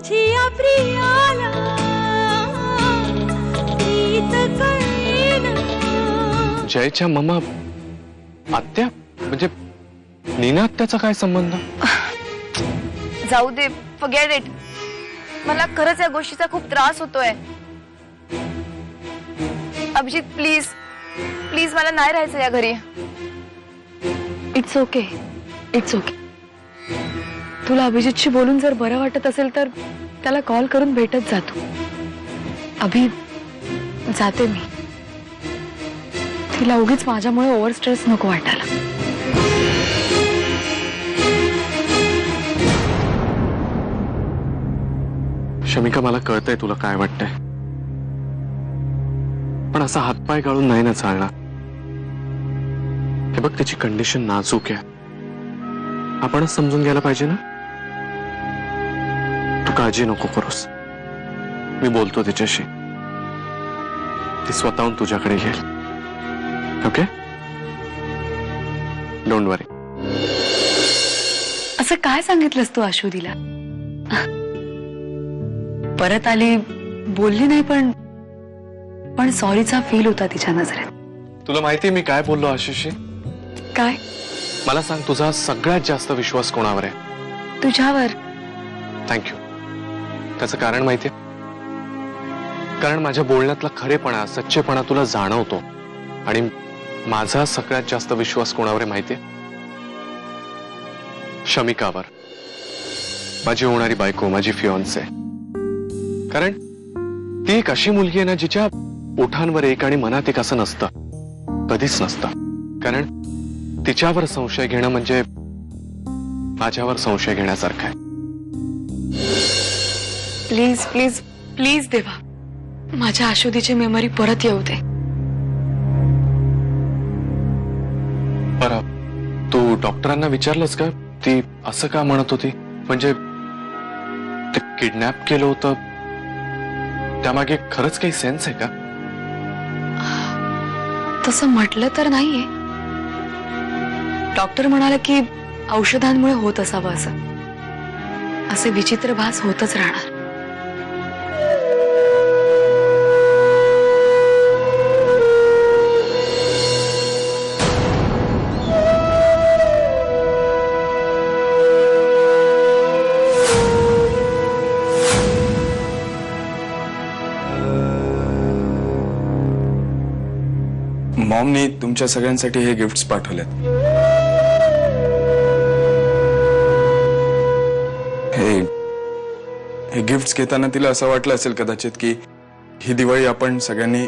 तुझी प्रियाला प्रीत कळेना। जयच्या मामा आत्या म्हणजे नीना आत्याचा काय संबंध? जाऊ दे, फॉरगेट इट। मला खरंच या गोष्टीचा खूप त्रास होतोय। अभिजित प्लीज प्लीज मला नाही राहायचं या घरी। It's okay, it's okay. तुला अभिजितशी बोलून जर बरं वाटत असेल तर त्याला कॉल करून भेटत जातो। अभि जाते मी, तिला उगीच माझ्यामुळे ओव्हर स्ट्रेस नको वाटायला। शमिका मला कळतंय तुला काय वाटतंय, पण असा हातपाय गाळून नाही ना चालणार। हे बघ तिची कंडिशन नाजूक आहे, आपणच समजून घ्यायला पाहिजे ना। तू काळजी नको करूस, मी बोलतो तिच्याशी, ती स्वतःहून तुझ्याकडे येईल। ओके, डोंट वरी। असं काय सांगितलंस तू अश्वतीला? परत आली, बोलली नाही, पण सॉरीचा फील होता तिच्या नजरेत। तुला माहिती मी काय बोललो आशिषशी? काय? मला सांग, तुझा सगळ्यात जास्त विश्वास कोणावर आहे? तुझ्यावर। थँक्यू। त्याचं कारण माहितीये? कारण माझ्या बोलण्यातला खरेपणा, सच्चेपणा तुला जाणवतो, आणि माझा सगळ्यात जास्त विश्वास कोणावर आहे माहितीये? शमिकावर, माझी होणारी बायको, माझी फियॉन्से। कारण ती एक अशी मुलगी आहे ना जिच्या ओठांवर एक आणि मनात एक असं नसतं, कधीच नसतं। कारण तिच्यावर संशय घेणं म्हणजे माझ्यावर संशय घेण्यासारखं आहे। प्लीज प्लीज प्लीज देवा, माझ्या अश्वतीची मेमरी परत येऊ दे। बरं, तू डॉक्टरांना विचारलंस का ती असं का म्हणत होती? म्हणजे ते किडनॅप केलं होतं त्यामागे खरंच काही सेन्स आहे का? तसं म्हटलं तर नाहीये। डॉक्टर म्हणाले की औषधांमुळे होत असावं असं, असे विचित्र भास होतच राहणार। मॉमनी तुमच्या सगळ्यांसाठी हे गिफ्ट्स पाठवलेत। हे गिफ्ट्स घेताना तिला असं वाटलं असेल कदाचित की ही दिवाळी आपण सगळ्यांनी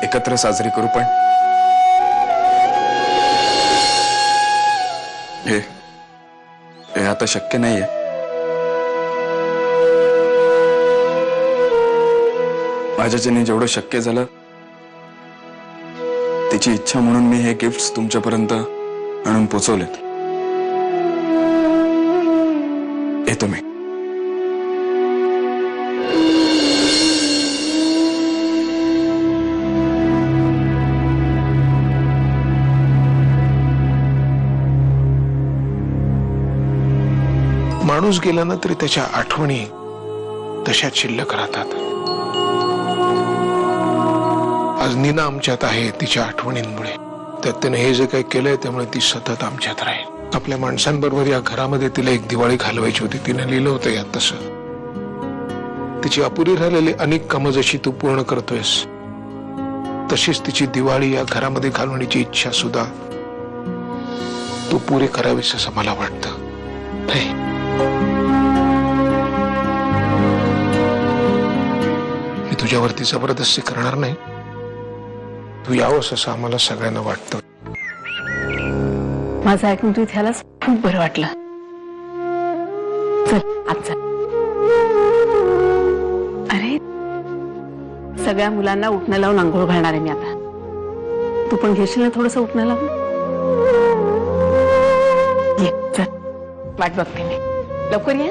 एकत्र साजरी करू, पण हे आता शक्य नाहीये। माझ्याच्याने जेवढं शक्य झालं तिची इच्छा म्हणून मी हे गिफ्ट्स तुमच्यापर्यंत आणून पोचवलेत। येतो मी। माणूस गेला ना तरी त्याच्या आठवणी तशाच शिल्लक राहतात। आज नीना आमच्यात आहे तिच्या आठवणींमुळे, त्यात त्याने हे जे काही केलंय त्यामुळे ती सतत आमच्यात राहील। आपल्या माणसांबरोबर या घरामध्ये तिला एक दिवाळी घालवायची होती, तिने लिहिलं होतं यात तसं। तिची अपुरी राहिलेली अनेक कामं जशी तू पूर्ण करतोयस तशीच तिची दिवाळी या घरामध्ये घालवण्याची इच्छा सुद्धा तू पुरी करावीस असं मला वाटतं। मी तुझ्यावरती जबरदस्ती करणार नाही, तू यावंस असं आम्हाला सगळ्यांना वाटतं। माझं ऐकून तू इथे आलास, खूप बरं वाटलं। चल आज चल। अरे सगळ्या मुलांना उठणं लावून आंघोळ घालणार आहे मी आता, तू पण घेशील ना थोडंसं उठणं लावून? ये चल, वाट बघते मी, लवकर ये।